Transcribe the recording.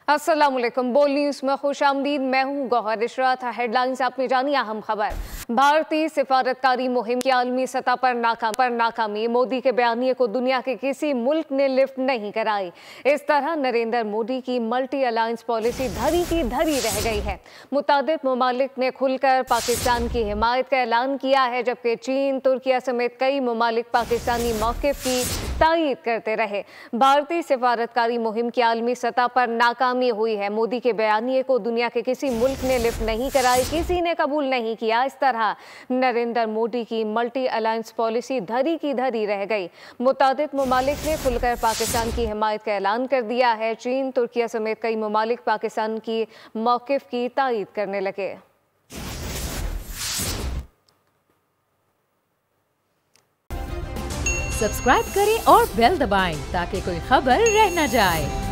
अस्सलामुअलैकुम। बोल न्यूज में खुशामदीद। मैं हूँ गौहर इशरात। हेडलाइंस आपने जानी। अहम खबर। भारतीय सिफारतकारी मुहिम की आलमी सतह पर नाकामी। मोदी के बयानिए को दुनिया के किसी मुल्क ने लिफ्ट नहीं कराई। इस तरह नरेंद्र मोदी की मल्टी अलायंस पॉलिसी धरी की धरी रह गई है। मुतादिद ममालिक ने खुलकर पाकिस्तान की हिमायत का ऐलान किया है, जबकि चीन, तुर्किया समेत कई ममालिक पाकिस्तानी मौक़िफ़ की तायीद करते रहे। भारतीय सिफारतकारी मुहिम की आलमी सतह पर नाकामी हुई है। मोदी के बयानिए को दुनिया के किसी मुल्क ने लिफ्ट नहीं कराई, किसी ने कबूल नहीं किया। इस तरह नरेंद्र मोदी की मल्टी अलायंस पॉलिसी धरी की धरी रह गई। मुतादिद ममालिक ने खुलकर पाकिस्तान की हिमायत का ऐलान कर दिया है। चीन, तुर्किया समेत कई ममालिक पाकिस्तान की मौक़िफ़ की तायीद करने लगे। सब्सक्राइब करें और बेल दबाएं ताकि कोई खबर रह न जाए।